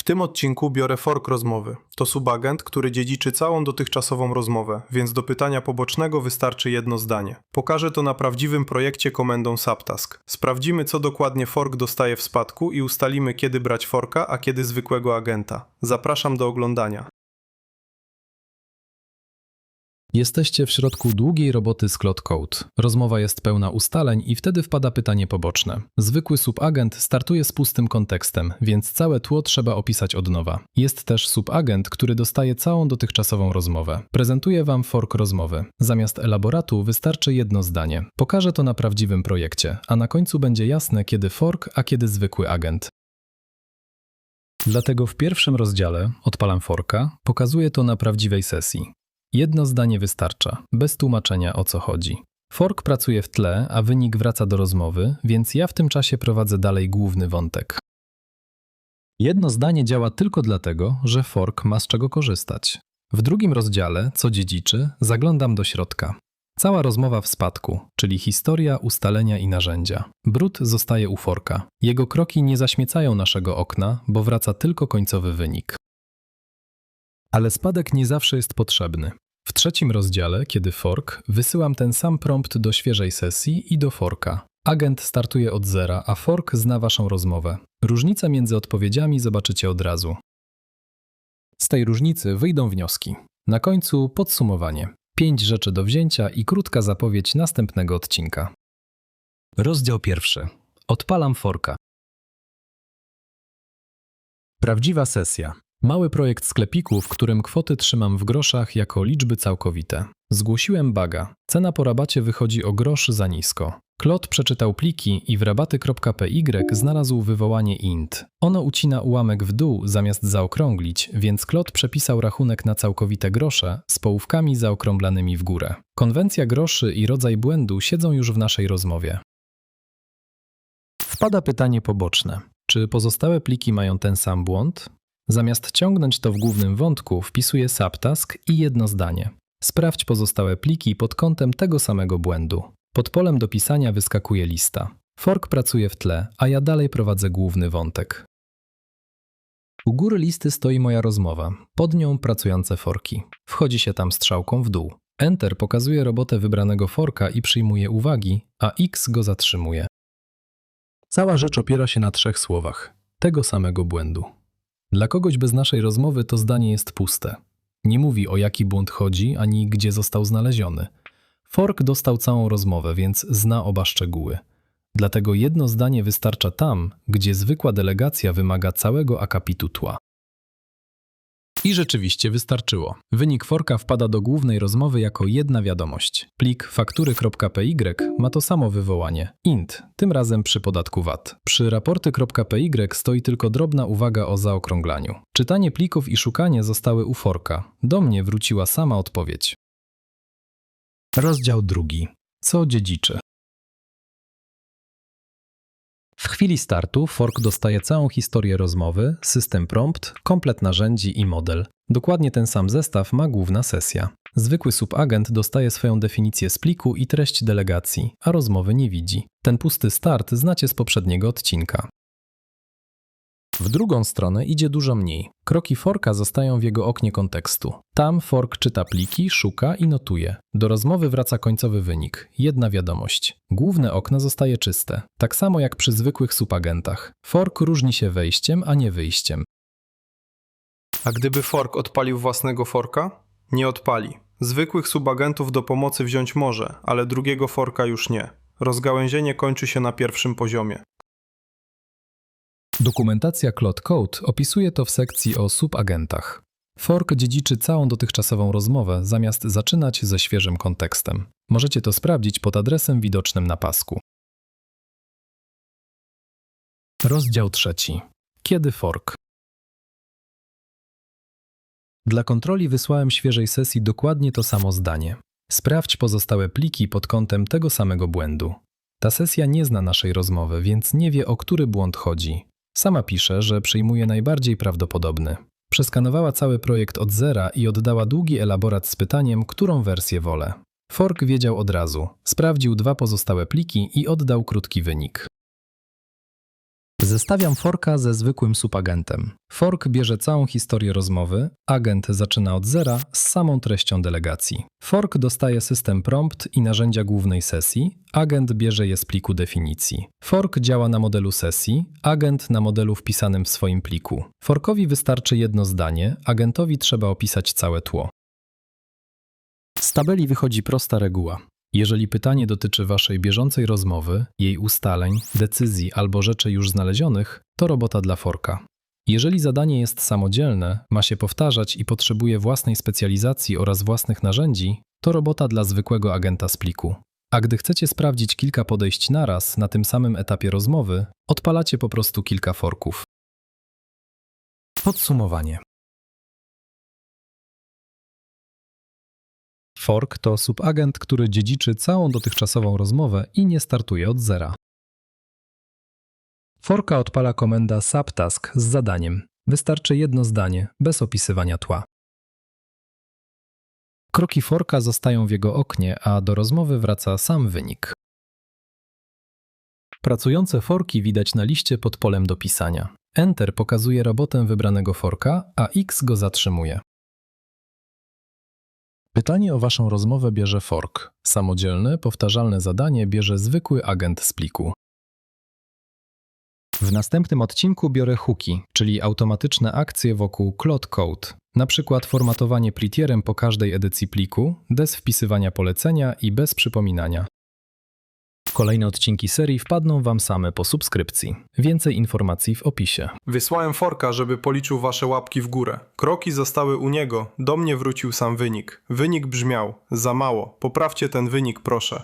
tym odcinku biorę fork rozmowy. To subagent, który dziedziczy całą dotychczasową rozmowę, więc do pytania pobocznego wystarczy jedno zdanie. Pokażę to na prawdziwym projekcie komendą subtask. Sprawdzimy, co dokładnie fork dostaje w spadku i ustalimy, kiedy brać forka, a kiedy zwykłego agenta. Zapraszam do oglądania. Jesteście w środku długiej roboty z Claude Code. Rozmowa jest pełna ustaleń i wtedy wpada pytanie poboczne. Zwykły subagent startuje z pustym kontekstem, więc całe tło trzeba opisać od nowa. Jest też subagent, który dostaje całą dotychczasową rozmowę. Prezentuję Wam fork rozmowy. Zamiast elaboratu wystarczy jedno zdanie. Pokażę to na prawdziwym projekcie, a na końcu będzie jasne, kiedy fork, a kiedy zwykły agent. Dlatego w pierwszym rozdziale odpalam forka, pokazuję to na prawdziwej sesji. Jedno zdanie wystarcza, bez tłumaczenia o co chodzi. Fork pracuje w tle, a wynik wraca do rozmowy, więc ja w tym czasie prowadzę dalej główny wątek. Jedno zdanie działa tylko dlatego, że fork ma z czego korzystać. W drugim rozdziale, co dziedziczy, zaglądam do środka. Cała rozmowa w spadku, czyli historia, ustalenia i narzędzia. Brud zostaje u forka. Jego kroki nie zaśmiecają naszego okna, bo wraca tylko końcowy wynik. Ale spadek nie zawsze jest potrzebny. W trzecim rozdziale, kiedy fork, wysyłam ten sam prompt do świeżej sesji i do forka. Agent startuje od zera, a fork zna Waszą rozmowę. Różnicę między odpowiedziami zobaczycie od razu. Z tej różnicy wyjdą wnioski. Na końcu podsumowanie. 5 rzeczy do wzięcia i krótka zapowiedź następnego odcinka. Rozdział 1. Odpalam forka. Prawdziwa sesja. Mały projekt sklepiku, w którym kwoty trzymam w groszach jako liczby całkowite. Zgłosiłem buga. Cena po rabacie wychodzi o grosz za nisko. Claude przeczytał pliki i w rabaty.py znalazł wywołanie int. Ono ucina ułamek w dół zamiast zaokrąglić, więc Claude przepisał rachunek na całkowite grosze z połówkami zaokrąglanymi w górę. Konwencja groszy i rodzaj błędu siedzą już w naszej rozmowie. Wpada pytanie poboczne. Czy pozostałe pliki mają ten sam błąd? Zamiast ciągnąć to w głównym wątku, wpisuję subtask i jedno zdanie. Sprawdź pozostałe pliki pod kątem tego samego błędu. Pod polem do pisania wyskakuje lista. Fork pracuje w tle, a ja dalej prowadzę główny wątek. U góry listy stoi moja rozmowa, pod nią pracujące forki. Wchodzi się tam strzałką w dół. Enter pokazuje robotę wybranego forka i przyjmuje uwagi, a X go zatrzymuje. Cała rzecz opiera się na 3 słowach. Tego samego błędu. Dla kogoś bez naszej rozmowy to zdanie jest puste. Nie mówi, o jaki błąd chodzi, ani gdzie został znaleziony. Fork dostał całą rozmowę, więc zna oba szczegóły. Dlatego jedno zdanie wystarcza tam, gdzie zwykła delegacja wymaga całego akapitu tła. I rzeczywiście wystarczyło. Wynik forka wpada do głównej rozmowy jako jedna wiadomość. Plik faktury.py ma to samo wywołanie. int, tym razem przy podatku VAT. Przy raporty.py stoi tylko drobna uwaga o zaokrąglaniu. Czytanie plików i szukanie zostały u forka. Do mnie wróciła sama odpowiedź. Rozdział 2. Co dziedziczy? W chwili startu fork dostaje całą historię rozmowy, system prompt, komplet narzędzi i model. Dokładnie ten sam zestaw ma główna sesja. Zwykły subagent dostaje swoją definicję z pliku i treść delegacji, a rozmowy nie widzi. Ten pusty start znacie z poprzedniego odcinka. W drugą stronę idzie dużo mniej. Kroki forka zostają w jego oknie kontekstu. Tam fork czyta pliki, szuka i notuje. Do rozmowy wraca końcowy wynik. Jedna wiadomość. Główne okno zostaje czyste. Tak samo jak przy zwykłych subagentach. Fork różni się wejściem, a nie wyjściem. A gdyby fork odpalił własnego forka? Nie odpali. Zwykłych subagentów do pomocy wziąć może, ale drugiego forka już nie. Rozgałęzienie kończy się na pierwszym poziomie. Dokumentacja Claude Code opisuje to w sekcji o subagentach. Fork dziedziczy całą dotychczasową rozmowę, zamiast zaczynać ze świeżym kontekstem. Możecie to sprawdzić pod adresem widocznym na pasku. Rozdział 3. Kiedy fork? Dla kontroli wysłałem świeżej sesji dokładnie to samo zdanie. Sprawdź pozostałe pliki pod kątem tego samego błędu. Ta sesja nie zna naszej rozmowy, więc nie wie, o który błąd chodzi. Sama pisze, że przyjmuje najbardziej prawdopodobny. Przeskanowała cały projekt od zera i oddała długi elaborat z pytaniem, którą wersję wolę. Fork wiedział od razu. Sprawdził 2 pozostałe pliki i oddał krótki wynik. Zestawiam forka ze zwykłym subagentem. Fork bierze całą historię rozmowy, agent zaczyna od zera z samą treścią delegacji. Fork dostaje system prompt i narzędzia głównej sesji, agent bierze je z pliku definicji. Fork działa na modelu sesji, agent na modelu wpisanym w swoim pliku. Forkowi wystarczy jedno zdanie, agentowi trzeba opisać całe tło. Z tabeli wychodzi prosta reguła. Jeżeli pytanie dotyczy waszej bieżącej rozmowy, jej ustaleń, decyzji albo rzeczy już znalezionych, to robota dla forka. Jeżeli zadanie jest samodzielne, ma się powtarzać i potrzebuje własnej specjalizacji oraz własnych narzędzi, to robota dla zwykłego agenta z pliku. A gdy chcecie sprawdzić kilka podejść naraz na tym samym etapie rozmowy, odpalacie po prostu kilka forków. Podsumowanie. Fork to subagent, który dziedziczy całą dotychczasową rozmowę i nie startuje od zera. Forka odpala komenda subtask z zadaniem. Wystarczy jedno zdanie, bez opisywania tła. Kroki forka zostają w jego oknie, a do rozmowy wraca sam wynik. Pracujące forki widać na liście pod polem do pisania. Enter pokazuje robotę wybranego forka, a X go zatrzymuje. Pytanie o waszą rozmowę bierze fork. Samodzielne, powtarzalne zadanie bierze zwykły agent z pliku. W następnym odcinku biorę hooki, czyli automatyczne akcje wokół Cloud Code, na przykład formatowanie pretierem po każdej edycji pliku, bez wpisywania polecenia i bez przypominania. Kolejne odcinki serii wpadną wam same po subskrypcji. Więcej informacji w opisie. Wysłałem forka, żeby policzył wasze łapki w górę. Kroki zostały u niego, do mnie wrócił sam wynik. Wynik brzmiał: za mało, poprawcie ten wynik proszę.